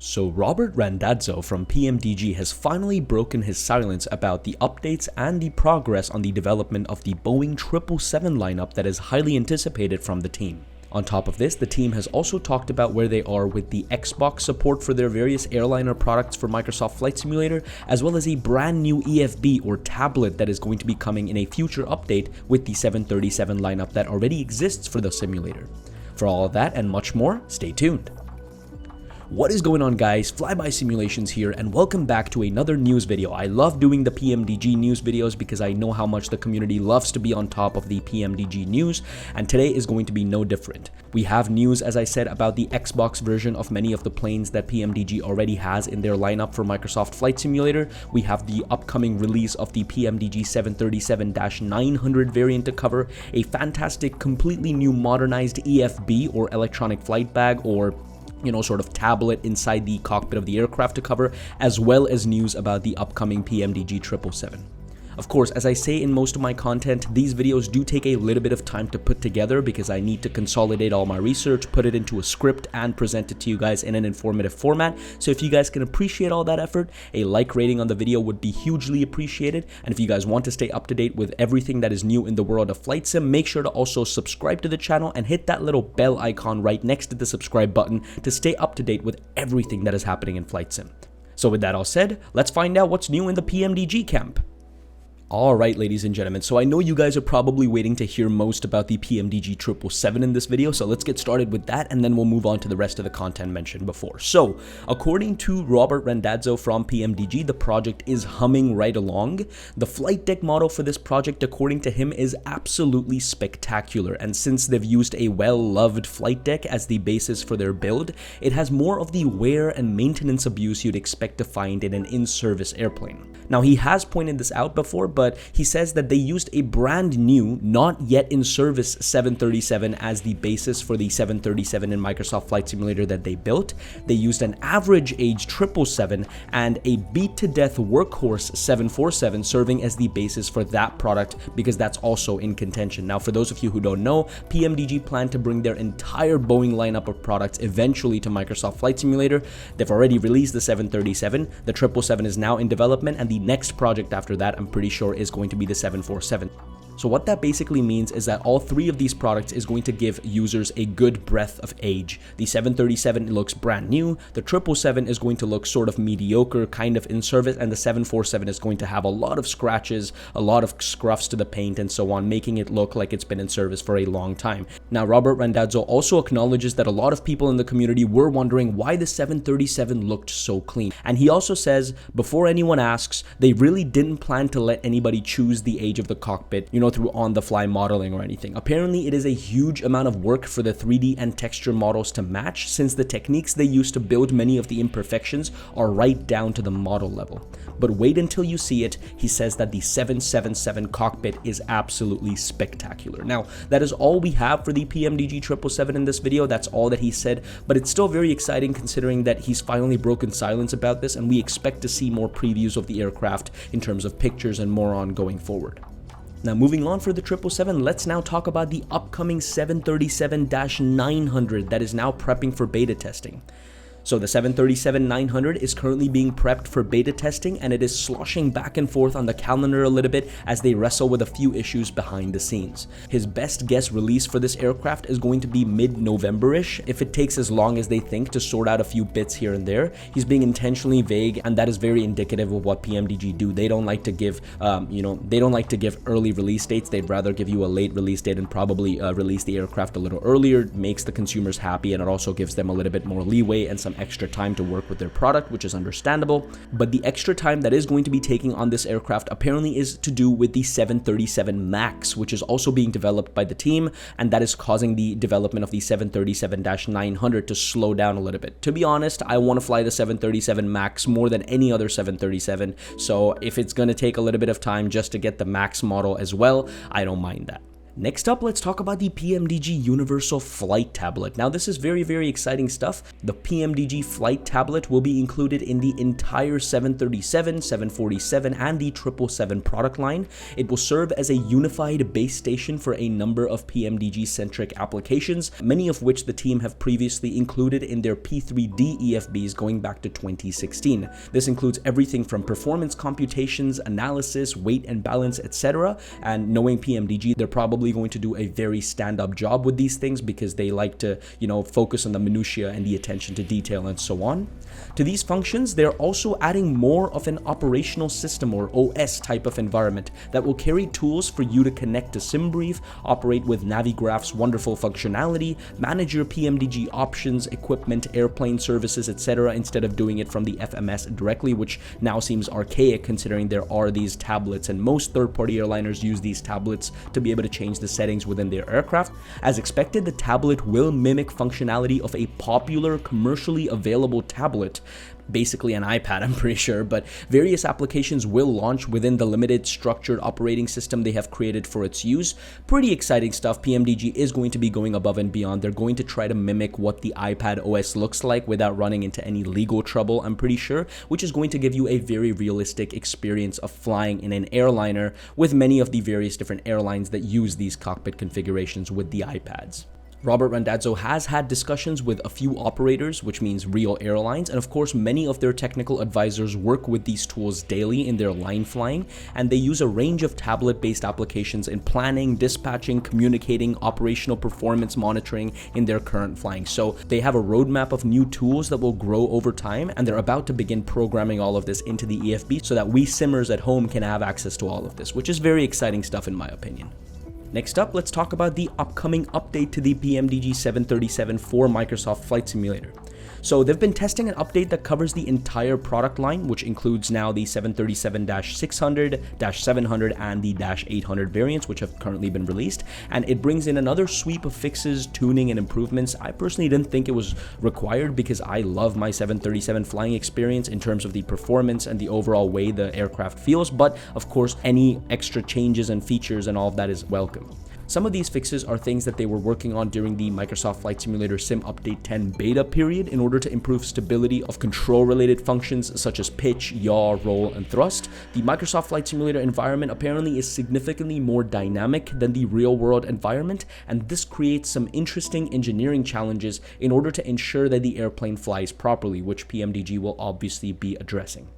So Robert Randazzo from Pmdg has finally broken his silence about the updates and the progress on the development of the Boeing 777 lineup that is highly anticipated from the team. On top of this, the team has also talked about where they are with the Xbox support for their various airliner products for Microsoft Flight Simulator, as well as a brand new EFB or tablet that is going to be coming in a future update with the 737 lineup that already exists for the simulator. For all of that and much more, stay tuned. What is going on, guys? Flyby Simulations here, and welcome back to another news video. I love doing the Pmdg news videos because I know how much the community loves to be on top of the Pmdg news, and today is going to be no different. We have news, as I said, about the Xbox version of many of the planes that Pmdg already has in their lineup for Microsoft Flight Simulator. We have the upcoming release of the Pmdg 737-900 variant to cover, a fantastic, completely new modernized EFB or electronic flight bag, or sort of tablet inside the cockpit of the aircraft to cover, as well as news about the upcoming Pmdg 777. Of course, as I say in most of my content, these videos do take a little bit of time to put together because I need to consolidate all my research, put it into a script, and present it to you guys in an informative format. So if you guys can appreciate all that effort, a like rating on the video would be hugely appreciated. And if you guys want to stay up to date with everything that is new in the world of Flight Sim, make sure to also subscribe to the channel and hit that little bell icon right next to the subscribe button to stay up to date with everything that is happening in Flight Sim. So with that all said, let's find out what's new in the Pmdg camp. Alright, ladies and gentlemen, so I know you guys are probably waiting to hear most about the Pmdg 777 in this video, so let's get started with that and then we'll move on to the rest of the content mentioned before. So, according to Robert Randazzo from Pmdg, the project is humming right along. The flight deck model for this project, according to him, is absolutely spectacular, and since they've used a well-loved flight deck as the basis for their build, it has more of the wear and maintenance abuse you'd expect to find in an in-service airplane. Now, he has pointed this out before, but he says that they used a brand new, not yet in service 737 as the basis for the 737 in Microsoft Flight Simulator that they built. They used an average age 777 and a beat to death workhorse 747 serving as the basis for that product because that's also in contention. Now, for those of you who don't know, Pmdg plan to bring their entire Boeing lineup of products eventually to Microsoft Flight Simulator. They've already released the 737, the 777 is now in development, and the next project after that, I'm pretty sure, is going to be the 747. So what that basically means is that all three of these products is going to give users a good breadth of age. The 737 looks brand new, the 777 is going to look sort of mediocre, kind of in service, and the 747 is going to have a lot of scratches, a lot of scruffs to the paint and so on, making it look like it's been in service for a long time. Now, Robert Randazzo also acknowledges that a lot of people in the community were wondering why the 737 looked so clean. And he also says, before anyone asks, they really didn't plan to let anybody choose the age of the cockpit, through on-the-fly modeling or anything. Apparently, it is a huge amount of work for the 3D and texture models to match, since the techniques they use to build many of the imperfections are right down to the model level. But wait until you see it. He says that the 777 cockpit is absolutely spectacular. Now, that is all we have for the Pmdg 777 in this video. That's all that he said, but it's still very exciting considering that he's finally broken silence about this, and we expect to see more previews of the aircraft in terms of pictures and more on going forward. Now, moving on for the 777, let's now talk about the upcoming 737-900 that is now prepping for beta testing. So the 737-900 is currently being prepped for beta testing, and it is sloshing back and forth on the calendar a little bit as they wrestle with a few issues behind the scenes. His best guess release for this aircraft is going to be mid-November-ish, if it takes as long as they think to sort out a few bits here and there. He's being intentionally vague, and that is very indicative of what Pmdg do. They don't like to give, they don't like to give early release dates. They'd rather give you a late release date and probably release the aircraft a little earlier. It makes the consumers happy, and it also gives them a little bit more leeway and some extra time to work with their product, which is understandable. But the extra time that is going to be taking on this aircraft apparently is to do with the 737 MAX, which is also being developed by the team, and that is causing the development of the 737-900 to slow down a little bit. To be honest, I want to fly the 737 MAX more than any other 737, so if it's going to take a little bit of time just to get the MAX model as well, I don't mind that. Next up, let's talk about the Pmdg Universal Flight Tablet. Now, this is very exciting stuff. The Pmdg Flight Tablet will be included in the entire 737, 747, and the 777 product line. It will serve as a unified base station for a number of Pmdg-centric applications, many of which the team have previously included in their P3D EFBs going back to 2016. This includes everything from performance computations, analysis, weight and balance, etc. And knowing Pmdg, they're probably going to do a very stand-up job with these things because they like to, focus on the minutiae and the attention to detail and so on. To these functions, they're also adding more of an operational system or OS type of environment that will carry tools for you to connect to SimBrief, operate with Navigraph's wonderful functionality, manage your Pmdg options, equipment, airplane services, etc. instead of doing it from the FMS directly, which now seems archaic considering there are these tablets and most third-party airliners use these tablets to be able to change the settings within their aircraft. As expected, the tablet will mimic functionality of a popular commercially available tablet, basically an iPad, I'm pretty sure, but various applications will launch within the limited structured operating system they have created for its use. Pretty exciting stuff. Pmdg is going to be going above and beyond. They're going to try to mimic what the iPad OS looks like without running into any legal trouble, I'm pretty sure, which is going to give you a very realistic experience of flying in an airliner with many of the various different airlines that use these cockpit configurations with the iPads. Robert Randazzo has had discussions with a few operators, which means real airlines, and of course many of their technical advisors work with these tools daily in their line flying, and they use a range of tablet-based applications in planning, dispatching, communicating, operational performance monitoring in their current flying. So they have a roadmap of new tools that will grow over time, and they're about to begin programming all of this into the EFB so that we simmers at home can have access to all of this, which is very exciting stuff in my opinion. Next up, let's talk about the upcoming update to the Pmdg 737 for Microsoft Flight Simulator. So they've been testing an update that covers the entire product line, which includes now the 737-600, -700, and the -800 variants, which have currently been released. And it brings in another sweep of fixes, tuning, and improvements. I personally didn't think it was required because I love my 737 flying experience in terms of the performance and the overall way the aircraft feels. But of course, any extra changes and features and all of that is welcome. Some of these fixes are things that they were working on during the Microsoft Flight Simulator Sim Update 10 beta period in order to improve stability of control-related functions such as pitch, yaw, roll, and thrust. The Microsoft Flight Simulator environment apparently is significantly more dynamic than the real-world environment, and this creates some interesting engineering challenges in order to ensure that the airplane flies properly, which Pmdg will obviously be addressing.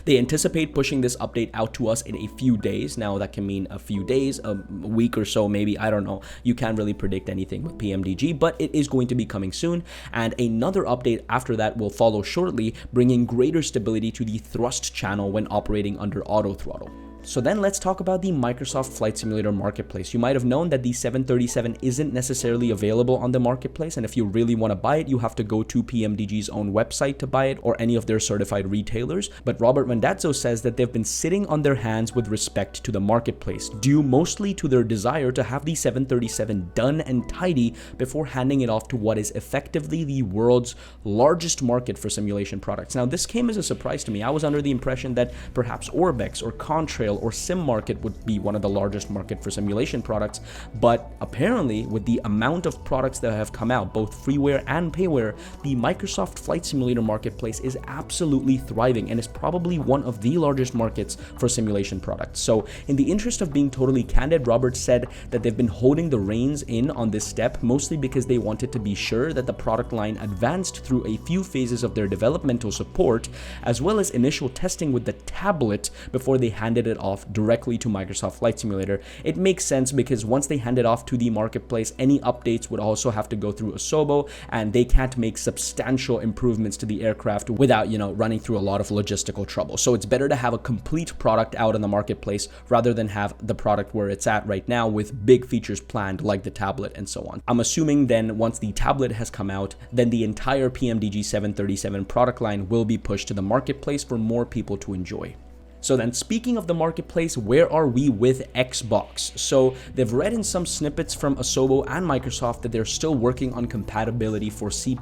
They anticipate pushing this update out to us in a few days. Now, that can mean a few days, a week or so, maybe, I don't know. You can't really predict anything with Pmdg, but it is going to be coming soon. And another update after that will follow shortly, bringing greater stability to the thrust channel when operating under auto throttle. So then let's talk about the Microsoft Flight Simulator Marketplace. You might have known that the 737 isn't necessarily available on the Marketplace, and if you really want to buy it, you have to go to Pmdg's own website to buy it or any of their certified retailers. But Robert Randazzo says that they've been sitting on their hands with respect to the Marketplace, due mostly to their desire to have the 737 done and tidy before handing it off to what is effectively the world's largest market for simulation products. Now, this came as a surprise to me. I was under the impression that perhaps Orbex or Contrail or SimMarket would be one of the largest market for simulation products, but apparently with the amount of products that have come out, both freeware and payware, the Microsoft Flight Simulator Marketplace is absolutely thriving and is probably one of the largest markets for simulation products. So in the interest of being totally candid, Robert said that they've been holding the reins in on this step mostly because they wanted to be sure that the product line advanced through a few phases of their developmental support, as well as initial testing with the tablet before they handed it off directly to Microsoft Flight Simulator. It makes sense because once they hand it off to the marketplace, any updates would also have to go through Asobo, and they can't make substantial improvements to the aircraft without, running through a lot of logistical trouble. So it's better to have a complete product out on the marketplace rather than have the product where it's at right now with big features planned like the tablet and so on. I'm assuming then once the tablet has come out, then the entire Pmdg 737 product line will be pushed to the marketplace for more people to enjoy. So then, speaking of the marketplace, where are we with Xbox? So they've read in some snippets from Asobo and Microsoft that they're still working on compatibility for C++/WASM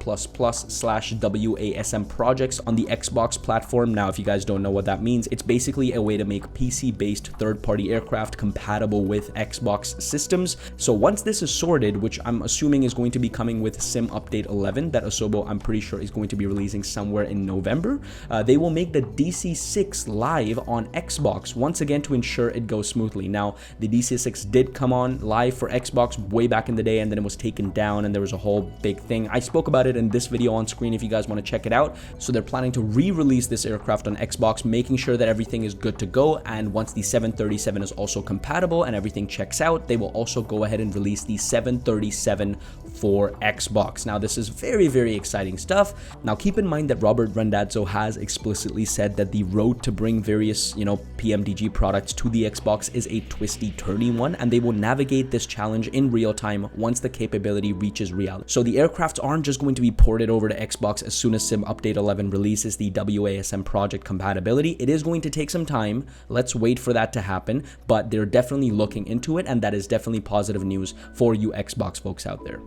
projects on the Xbox platform. Now, if you guys don't know what that means, it's basically a way to make PC-based third-party aircraft compatible with Xbox systems. So once this is sorted, which I'm assuming is going to be coming with Sim Update 11 that Asobo, I'm pretty sure, is going to be releasing somewhere in November, they will make the DC6 live on Xbox once again to ensure it goes smoothly. Now, the DC6 did come on live for Xbox way back in the day, and then it was taken down and there was a whole big thing. I spoke about it in this video on screen if you guys want to check it out. So they're planning to re-release this aircraft on Xbox, making sure that everything is good to go, and once the 737 is also compatible and everything checks out, they will also go ahead and release the 737 for Xbox. Now, this is very, very exciting stuff. Now, keep in mind that Robert Randazzo has explicitly said that the road to bring various, PMDG products to the Xbox is a twisty, turny one, and they will navigate this challenge in real time once the capability reaches reality. So the aircrafts aren't just going to be ported over to Xbox as soon as Sim Update 11 releases the WASM project compatibility. It is going to take some time. Let's wait for that to happen, but they're definitely looking into it, and that is definitely positive news for you Xbox folks out there.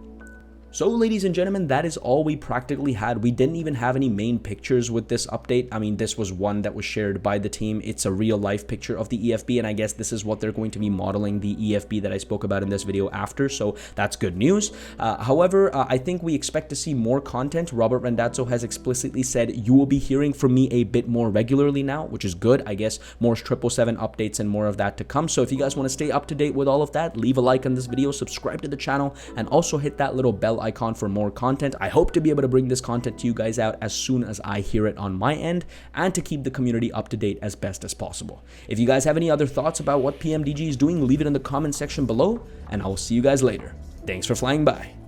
So ladies and gentlemen, that is all we practically had. We didn't even have any main pictures with this update. I mean, this was one that was shared by the team. It's a real life picture of the EFB, and I guess this is what they're going to be modeling the EFB that I spoke about in this video after, so that's good news. However, I think we expect to see more content. Robert Randazzo has explicitly said you will be hearing from me a bit more regularly now, which is good. I guess more 777 updates and more of that to come. So if you guys want to stay up to date with all of that, leave a like on this video, subscribe to the channel, and also hit that little bell icon for more content. I hope to be able to bring this content to you guys out as soon as I hear it on my end, and to keep the community up to date as best as possible. If you guys have any other thoughts about what PMDG is doing, leave it in the comment section below, and I will see you guys later. Thanks for flying by.